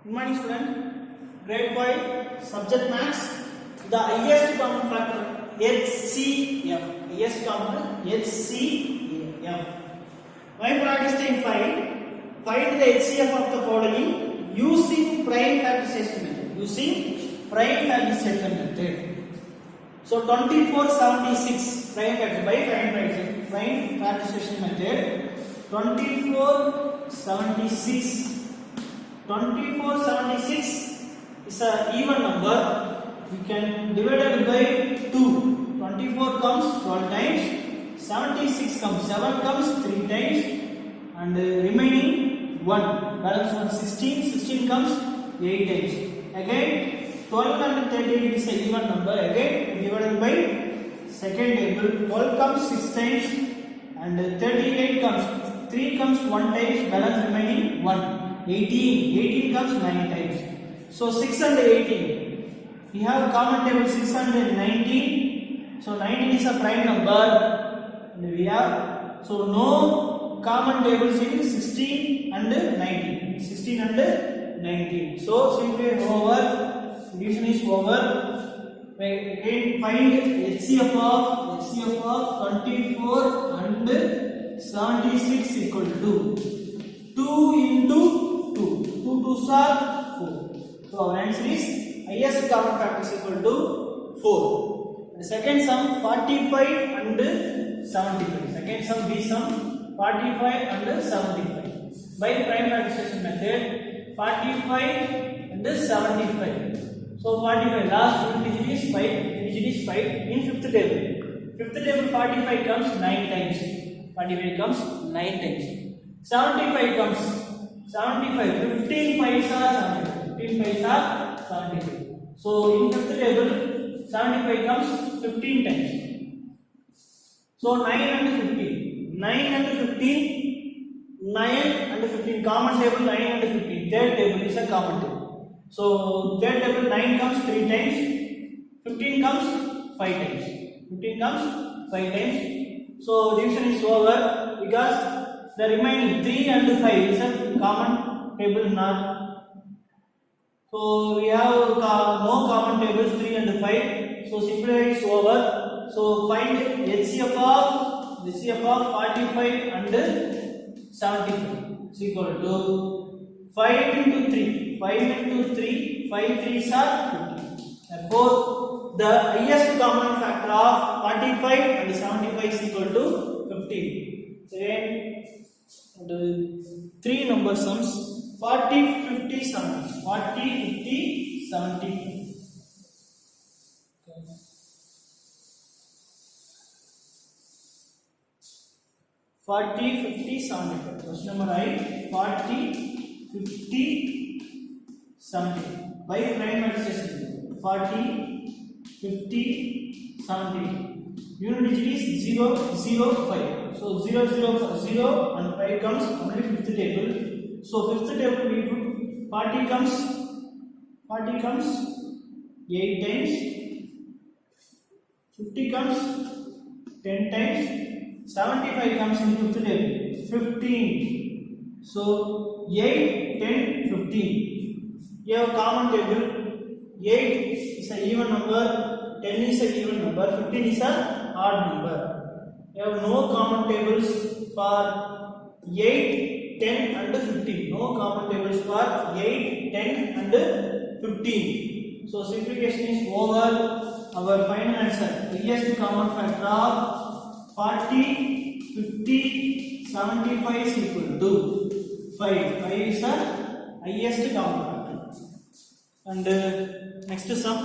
Good morning, student. Grade 5, subject maths. The highest common factor HCF. Highest common HCF. My practice time 5. Find the HCF of the following using prime factorization method. Using prime factorization method. So 2476 prime factor by prime factorization method. 2476 is an even number. We can divide it by 2. 24 comes 12 times, 76 comes 7 comes 3 times, and remaining 1. Balance 1 16 comes 8 times. Again 12 and 13 is an even number. Again divided by second table. 12 comes 6 times and 38 comes 3 comes 1 times. Balance remaining 1. 18 comes 9 times. So 6 and 18. We have common table 6 and 19. So 19 is a prime number. And we have no common tables in 16 and 19. 16 and 19. So simply over. Division is over. Again find HCF of 24 and 76 equal to 2 into 2. 2 2s are 4. So our answer is highest common factor is equal to 4. The second sum 45 and 75. Second sum B sum 45 and 75. By prime factorization method 45 and 75. So 45 last digit is 5. Digit is 5 in fifth table. Fifth table 45 comes 9 times. 45 comes 9 times. 75 comes 75. 15 5s are 75. 15 5s are 75. So in fifth table 75 comes 15 times. So 9 and 15. 9 and 15. 9 and 15. Common table 9 and 15. Third table is a common table. So third table 9 comes 3 times. 15 comes 5 times. 15 comes 5 times. So division is over because the remaining 3 and 5 is a common table not. So we have no common tables 3 and 5. So simplify is over. So find HCF of 45 and 75 is equal to 5 into 3. 5 into 3. 5 3s are 50. Therefore the highest common factor of 45 and 75 is equal to 50. Then the three number sums 40, 50, 70. 40, 50, 70. 40, 50, 75. Question number I 40, 50, 70. By prime factorization 40, 50, 70. Unit digit is 0, 0, 5. So 0, 0, 0 and 5 comes only fifth table. So fifth table we put 40 comes 8 times. 50 comes 10 times. 75 comes in fifth table 15. So 8, 10, 15. You have common table. 8 is an even number, 10 is an even number, 15 is an odd number. You have no common tables for 8, 10 and 15. No common tables for 8, 10 and 15. So simplification is over. Our final answer highest common factor of 40, 50, 75 is equal to 5. 5 is the highest common factor. And next sum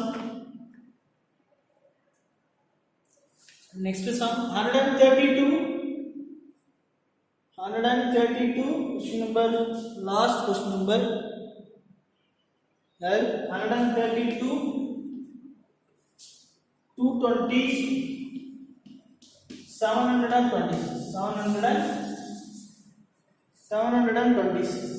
132. Question number last question number 132 220 726.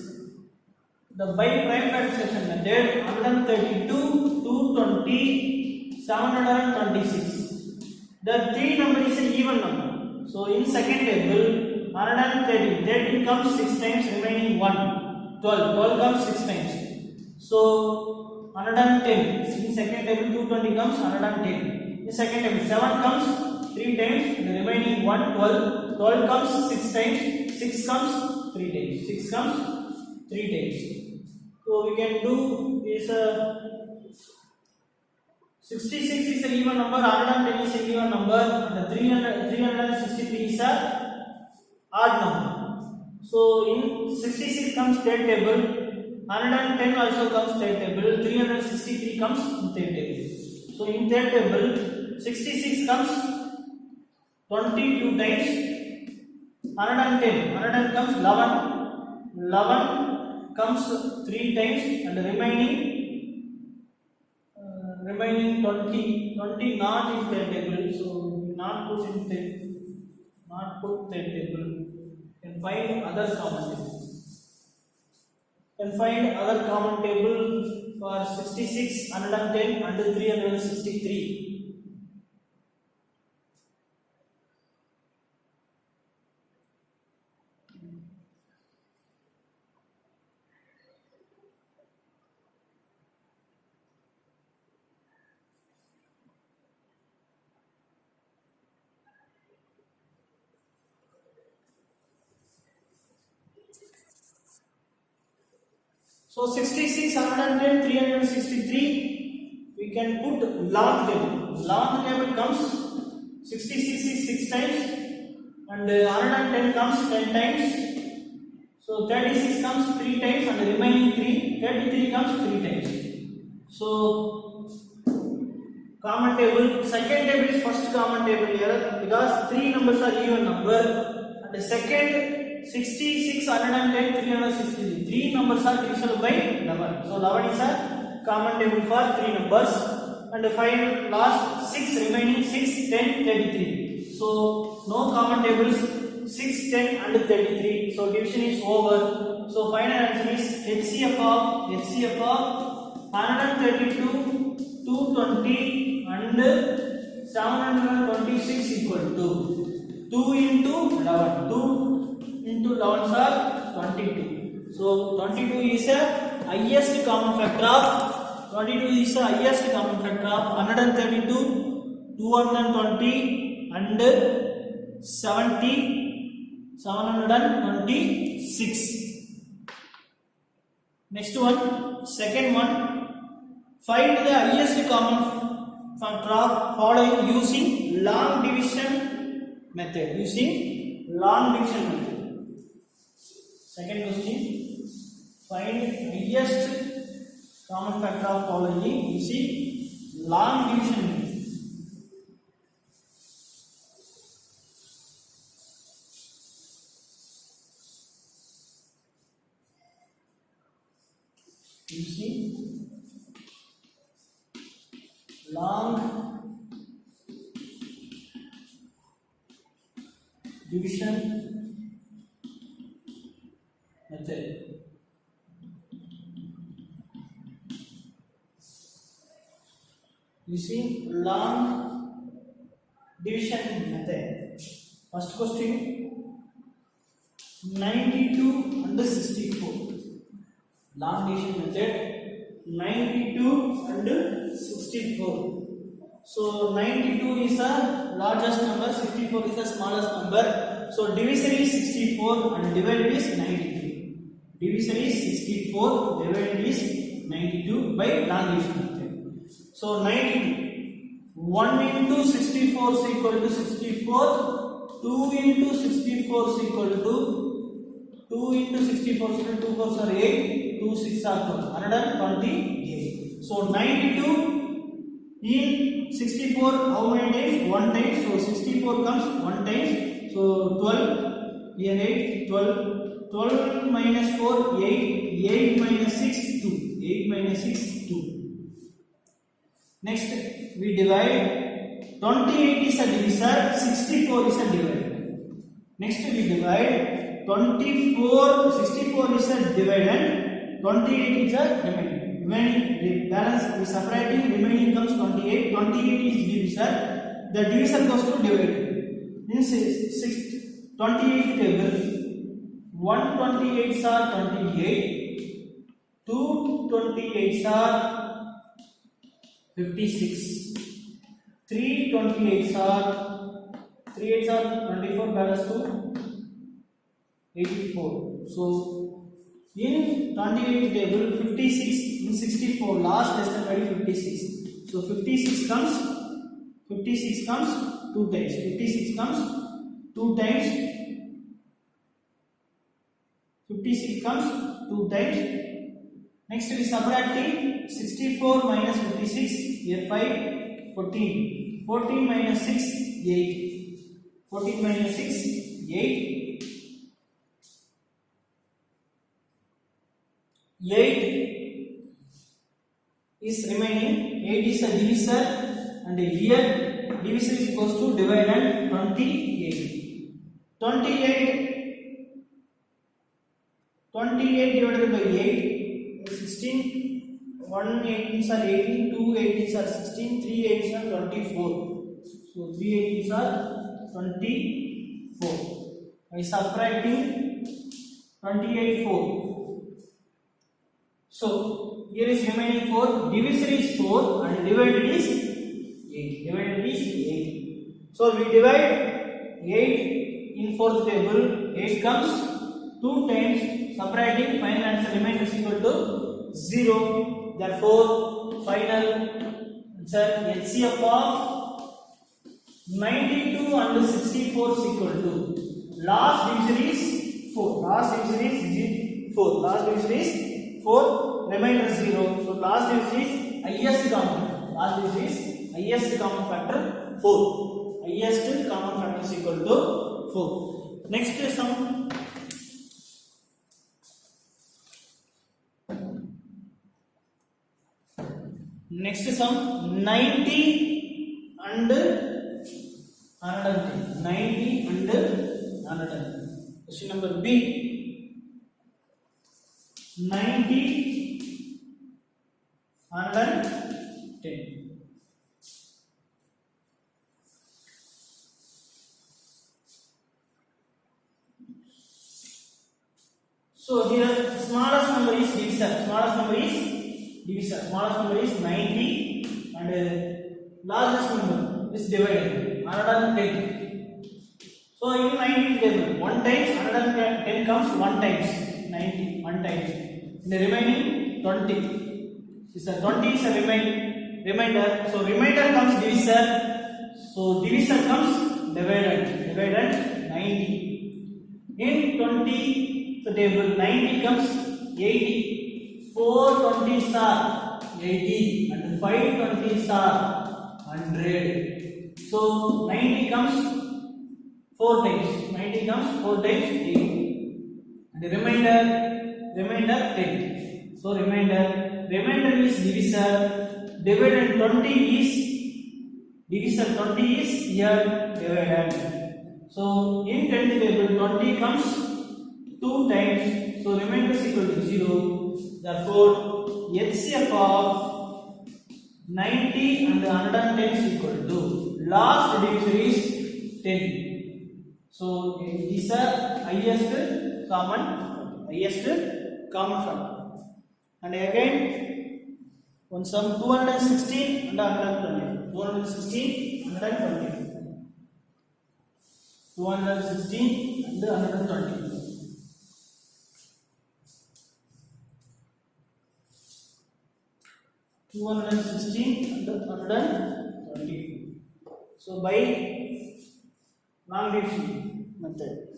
The by prime factorization method 132 220 726. The three number is an even number. So in second table 130 comes 6 times, remaining 1. 12 comes 6 times. So 110. In second table 220 comes 110. In second table 7 comes 3 times. The remaining 1 12. 12 comes 6 times. 6 comes 3 times. 6 comes 3 times. So we can do is 66 is an even number. 110 is an even number. The 363 is a odd number. So in 66 comes third table. 110 also comes third table. 363 comes in third table. So in third table 66 comes 22 times. 110 comes 11. 11 comes 3 times and the remaining 20 not in third table. So not put third table. And find other common table. And find other common table for 66, 110 and 363. So 66, 110, 363, we can put 11th table. 11th table comes 66 is 6 times and 110 comes 10 times. So 36 comes 3 times and the remaining 33 comes 3 times. So common table, second table is first common table here because 3 numbers are even number and the second 66, 110, 363. 3 numbers are divisible by 11. So 11 is a common table for 3 numbers. And the final last 6 remaining 6, 10, 33. So no common tables 6, 10 and 33. So division is over. So final answer is HCF of 132, 220 and 726 equal to 2 into 11. 2 into 11 are 22. So 22 is a highest common factor of 132, 220 and 726. Next one, second one, find the highest common factor of following using long division method. Second question, find highest common factor of following using long division method. Using long division method. Using long division method. First question, 92 and 64. Long division method, 92 and 64. So 92 is the largest number, 64 is the smallest number. So divisor is 64 and divided is 92. Divisor is 64, divided is 92 by long division method. So 92, 1 into 64 is equal to 64, 2 into 64 is equal to 2 into 64 is 2 4 are 8, 2 6 are 128. So 92 in 64 how many times? 1 time. So 64 comes 1 time. So 12 here 8, 12 minus 4 8, 8 minus 6 2, 8 minus 6 2. Next we divide. 28 is a divisor, 64 is a divider. Next we divide. 64 is a dividend, 28 is a remaining. Remaining balance is separating, remaining comes 28. 28 is divisor. The divisor goes to divider. This is 28 table. 128s are 28. 2 28s are 56. 3 28s are 3 8s are 24 balance to 84. So in 28 table 56 in 64 last less than value 56. So 56 comes 2 times. 56 comes 2 times. 56 comes 2 times. Next we subtracting 64 minus 56. Here 5 14. 14 minus 6 8. 14 minus 6 8. 8 is remaining. 8 is a divisor, and here divisor is equals to divide and 28. 28 divided by 8 is 16. 1 8s are 18, 2 8s are 16, 3 8s are 24. So 3 8s are 24. By subtracting 28 4. So here is remaining 4. Divisor is 4 and divided is 8. Divided is 8. So we divide 8 in fourth table. 8 comes 2 times. Subtracting, final answer remainder is equal to 0. Therefore, final answer HCF of 92 and 64 is equal to last divisor is 4. Last divisor is 4. Last divisor is 4. Remainder 0. So last divisor is highest common. Last divisor is highest common factor 4. Highest common factor is equal to 4. Next sum. Next sum 90 and 110. 90 and 110. Question number B. 90 110. So here smallest number is divisor. Smallest number is divisor. Smallest number is 90 and largest number is divided 110. So in 90 table 1 times 110 comes 1 times 90 1 times. In the remaining 20 is a 20 is a remainder. So remainder comes divisor. So divisor comes divided 90. In 20 the table 90 comes 80. 4 20s are 80 and 5 20s are 100. So 90 comes 4 times. 90 comes 4 times 80. And the remainder 10. So remainder is divisor. Divided 20 is divisor 20 is here divided. So in 10 table 20 comes 2 times. So remainder is equal to 0. Therefore, HCF of 90 and 110 is equal to last divisor is 10. So it is the highest common factor. And again, one sum 216 and 120. 216 and 120. 216 and 120. and 120. So by long division method.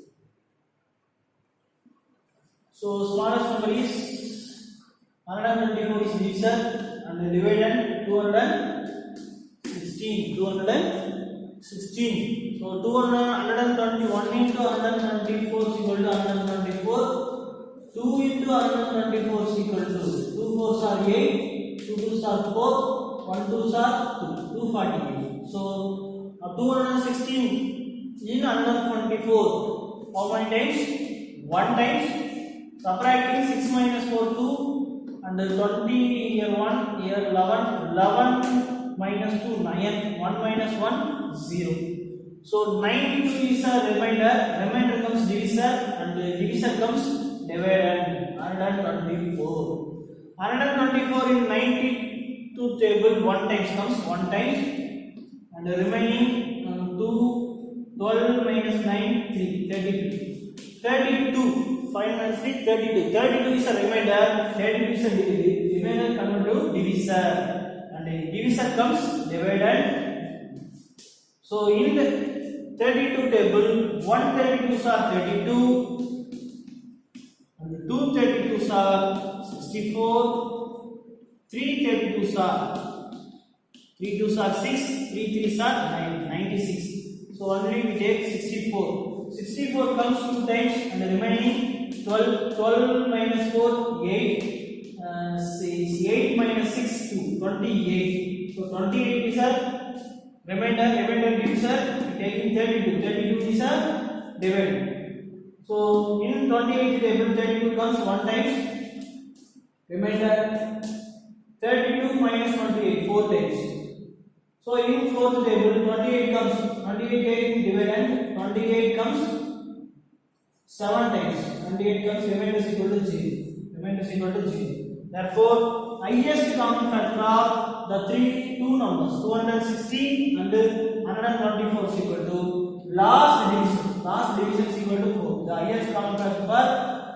So smallest number is 124 is divisor and divided 216. So 121 into 124 is equal to 124. 2 into 124 is equal to 2 4s are 8. 2 2s are 4, 1 2s are 2, 248. So 216 in 124. How many times? 1 times. Subtracting 6 minus 4 2 and 20 here 1 here 11. 11 minus 2 9. 1 minus 1 0. So 92 is a remainder. Remainder comes divisor and divisor comes divided 124. 124 in 92 table 1 times comes 1 times, and the remaining 2, 12 minus 9, 3, 32. 32, 5 minus 3, 32. 32 is a remainder, 32 is a remainder convert to divisor, and the divisor comes divided. So in the 32 table, 132s are 32, and 2 32s are 64, 3 32s are 3 2s are 6, 3 3s are 9, 96. So only we take 64. 64 comes 2 times, and the remaining 12 minus 4, 8. 8 minus 6, 2, 28. So 28 is a remainder divisor. Taking 32. 32 is a dividend. So in 28 table, 32 comes 1 times. Remainder 32 minus 28, 4 times. So in 4th table, 28 comes, 28 taking dividend, 28 comes 7 times. 28 comes, remainder is equal to 0. Remainder is equal to 0. Therefore, highest common factor of the two numbers, 216 and 124 is equal to last division. Last division is equal to 4. The highest common factor for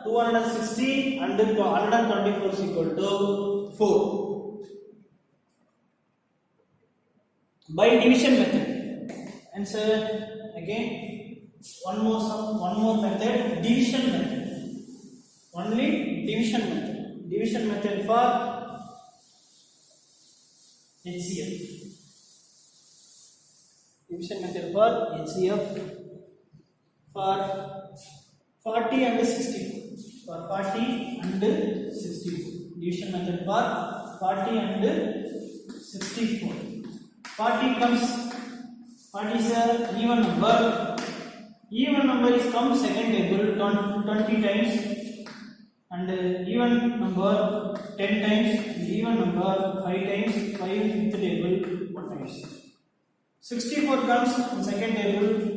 216 and 124 is equal to 4. By division method. Answer again. One more method. Division method. Only division method. Division method for HCF. Division method for HCF for 40 and 64. For 40 and 64. Division method for 40 and 64. 40 comes, 40 is a even number. Even number is come second table 20 times, and even number 10 times, and even number 5 times, 5 in fifth table 1 times. 64 comes second table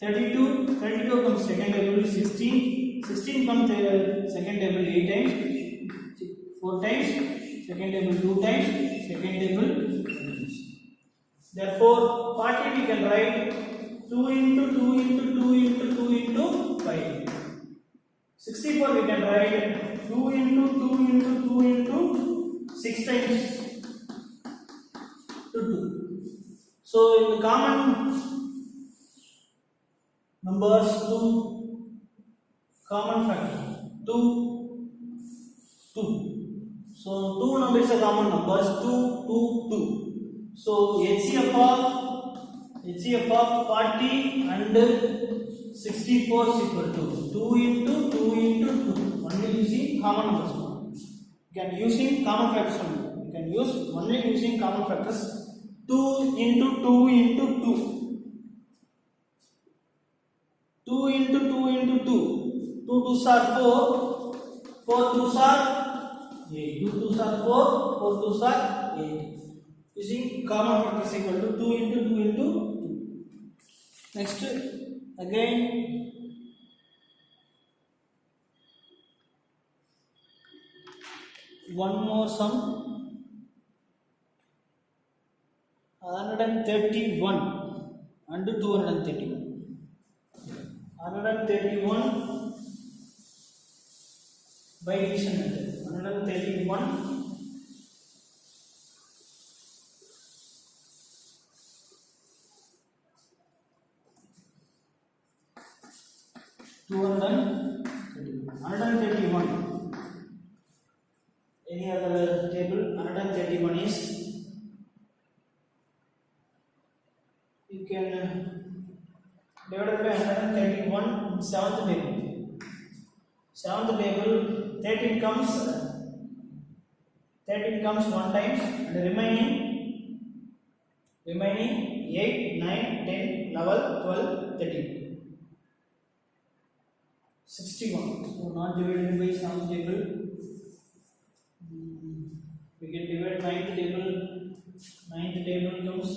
32 comes second table 16 comes second table 8 times, 4 times, second table 2 times, second table 3 times. Therefore 40 we can write 2 into 2 into 2 into 2 into 5. 64 we can write 2 into 2 into 2 into 6 times to 2. So in the common numbers, 2 common factor 2. So 2 numbers are common numbers, 2, 2, 2. So HCF of 40 and 64 is equal to 2 into 2 into 2. Only using common numbers. You can using common factors only. You can use only using common factors. 2 into 2 into 2. 2 into 2 into 2. 2 2s are 4. 4 2s are 8. 2 2s are 4. 4 2s are 8. Using common factors equal to 2 into 2 into 2. Next, again one more sum. 131 and 231. 131 by division method. 131 131. Any other table? 131 is, you can divide by 131 in 7th table. 7th table 13 comes 1 times, and the remaining 8, 9, 10, 11, 12, 13. 61. So not divided by 7th table. We can divide 9th table. 9th table comes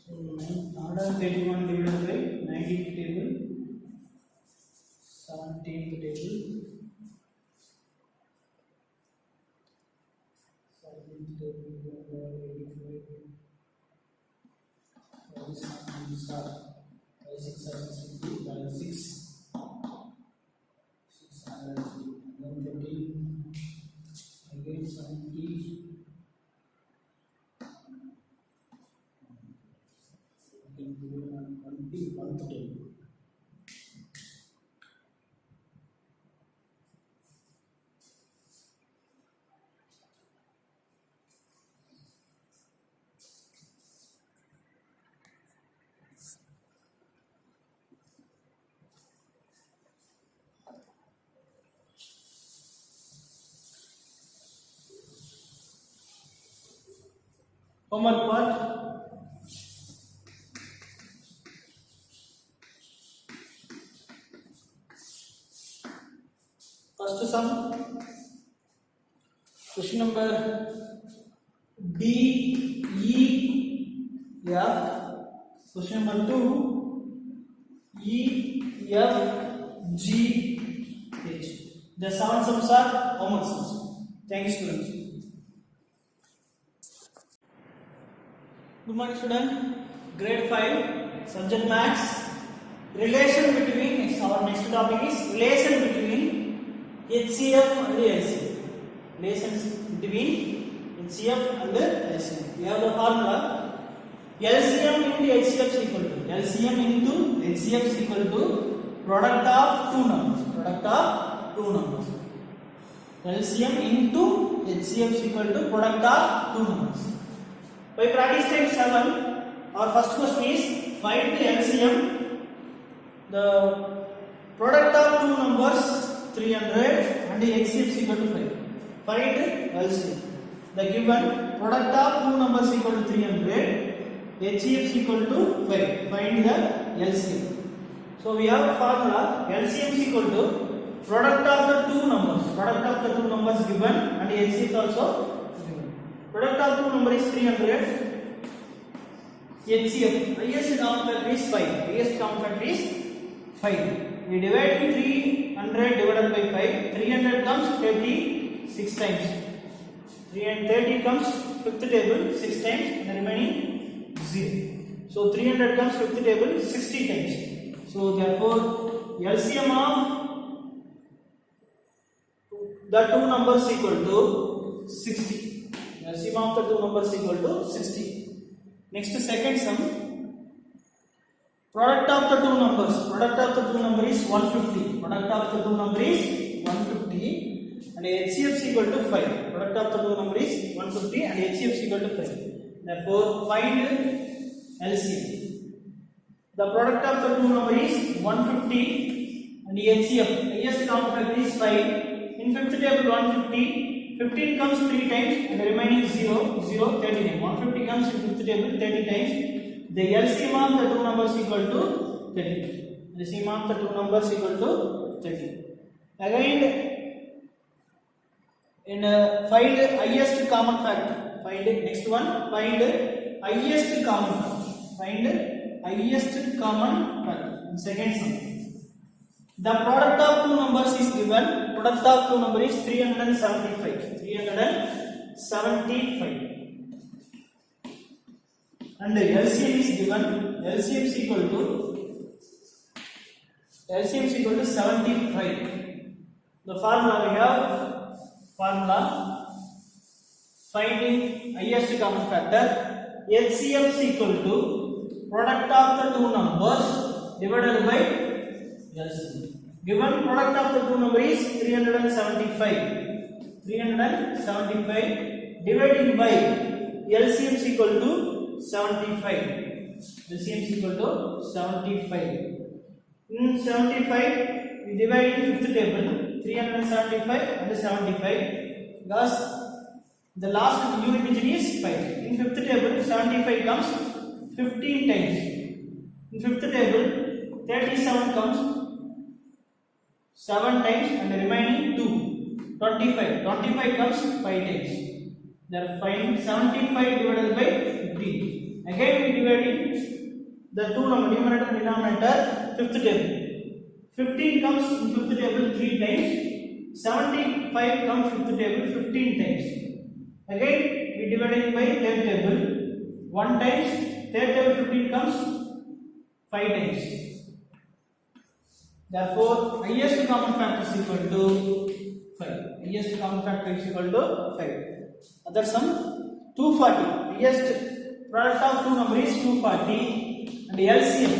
1 So 131 divided by 19th table, 17th table, 17th table divided by 85. That is not start. 6 are 60, that is 6. 113, again 70. Homework part. First sum, question number D, E, F. Question number 2, E, F, G, H. The 7 sums are homework sums. Thank you, students. Good morning, student. Grade 5, subject maths. Relation between, our next topic is relation between HCF and LCM. Relations between HCF and LCM. We have the formula LCM into HCF is equal to LCM into HCF is equal to product of two numbers. Product of two numbers. LCM into HCF is equal to product of two numbers. By practice time 7, our first question is find the LCM. The product of two numbers 300 and the HCF is equal to 5. Find LCM. The given product of two numbers equal to 300, HCF is equal to 5. Find the LCM. So we have a formula LCM is equal to product of the two numbers. Product of the two numbers given and HCF also given. Product of two numbers is 300. HCF highest common factor is 5. Highest common factor is 5. We divide 300 divided by 5. 300 comes 36 times. 330 comes fifth table 6 times. The remaining 0. So 300 comes fifth table 60 times. So therefore LCM of the two numbers equal to 60. LCM of the two numbers equal to 60. Next second sum. Product of the two numbers. Product of the two number is 150. Product of the two number is 150 and HCF is equal to 5. Product of the two number is 150 and HCF is equal to 5. Therefore find LCM. The product of the two number is 150 and HCF highest common factor is 5. In fifth table 150. 15 comes 3 times and the remaining 0, 0, 39. 150 comes in fifth table 30 times. The LCM of the two numbers equal to 30. LCM of the two numbers equal to 30. Again, in find highest common factor. Find next one. Find highest common factor. Find highest common factor. Second sum. The product of two numbers is given. Product of two number is 375. 375. And the LCM is given. LCM is equal to 75. The formula we have finding highest common factor. LCM is equal to product of the two numbers divided by LCM. Given product of the two number is 375. 375 divided by LCM is equal to 75. LCM is equal to 75. In 75 we divide in fifth table 375 and 75 because the last unit digit is 5. In fifth table 75 comes 15 times. In fifth table 37 comes 7 times and the remaining 2. 25. 25 comes 5 times. Therefore find 75 divided by 15. Again we dividing the two number numerator and denominator, fifth table. 15 comes in fifth table 3 times. 75 comes fifth table 15 times. Again we dividing by third table 1 times. Third table 15 comes 5 times. Therefore highest common factor is equal to 5. Highest common factor is equal to 5. Other sum 240. Highest product of two numbers is 240 and LCM.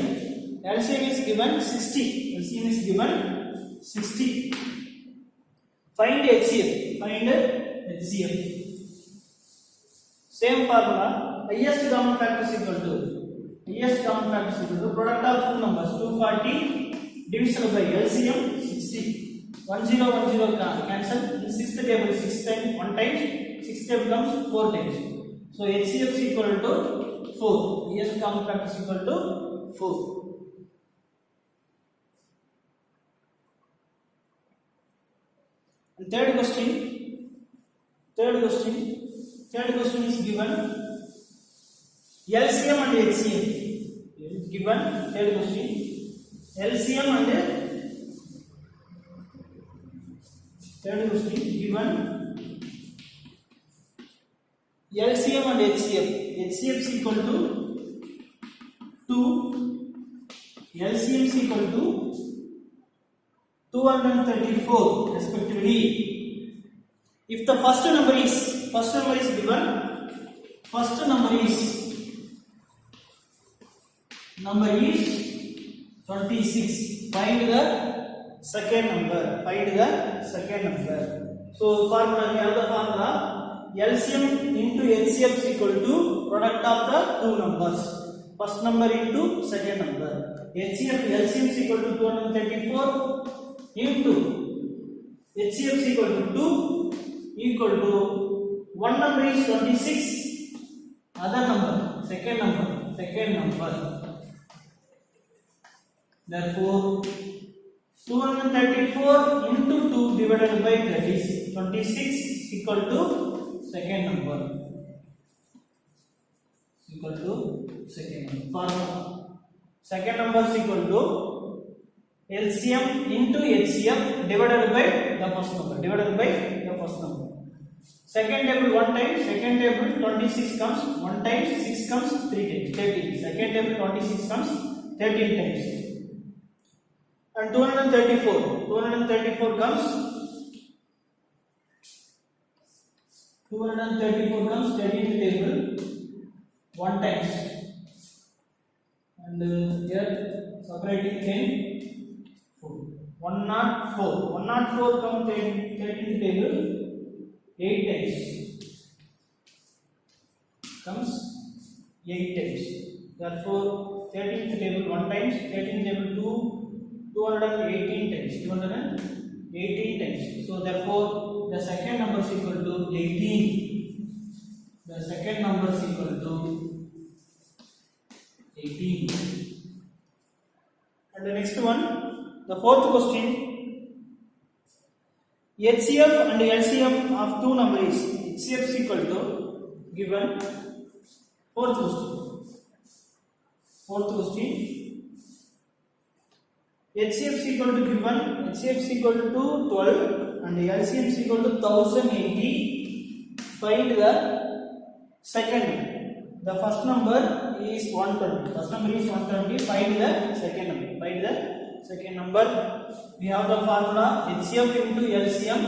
LCM is given 60. LCM is given 60. Find HCF. Find HCF. Same formula. Highest common factor is equal to product of two numbers 240 division by LCM 60. 1010 cancel. In sixth table 6 times 1 times. Sixth table comes 4 times. So HCF is equal to 4. Highest common factor is equal to 4. And third question is given LCM and HCF. It is given third question LCM and third question given LCM and HCF. HCF is equal to 2. LCM is equal to 234 respectively. If the first number is given, first number is 26. Find the second number. So formula, we have the formula LCM into HCF is equal to product of the two numbers. First number into second number. LCM is equal to 234 into HCF is equal to 2 equal to one number is 26. Other number, second number. Therefore 234 into 2 divided by 30. 26 is equal to second number. Formula. Second number is equal to LCM into HCF divided by the first number. Second table 1 time. Second table 26 comes 1 times. 6 comes 3 times. 13. Second table 26 comes 13 times. And 234 comes 13th table 1 times. And here separating 10 104 comes 13th table 8 times. Comes 8 times. Therefore 13th table 1 times. 13th table 218 times. 218 times. So therefore the second number is equal to 18. The second number is equal to 18. And the next one, the fourth question, HCF and LCM of two numbers. HCF is equal to given fourth question. HCF is equal to given. HCF is equal to 12 and LCM is equal to 1080. Find the second. The first number is 120. Find the second number. We have the formula HCF into LCM.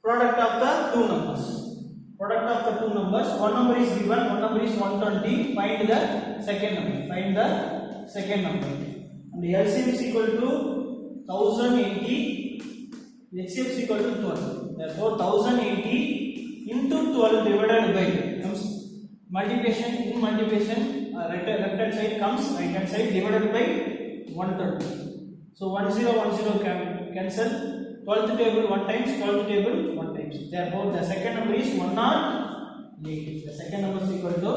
Product of the two numbers. One number is given, one number is 120. Find the second number. And the LCM is equal to 1080. HCF is equal to 12. Therefore 1080 into 12 divided by comes multiplication. In multiplication, left hand side comes right hand side divided by 120. So 1010 can cancel. 12th table 1 times. 12th table 1 times. Therefore the second number is 108. The second number is equal to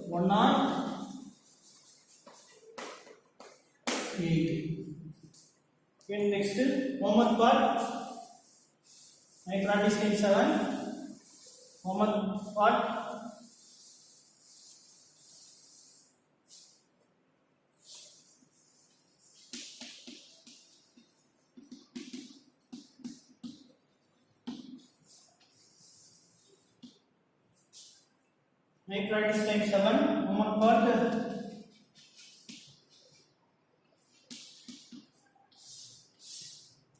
108. In next homework part, my practice time 7. Homework part. My practice time 7. Homework part.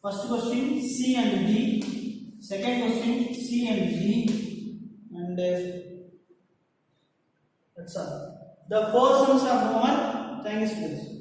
First question C and D. Second question C and D. And that's all. The four sums are homework. Thank you, students.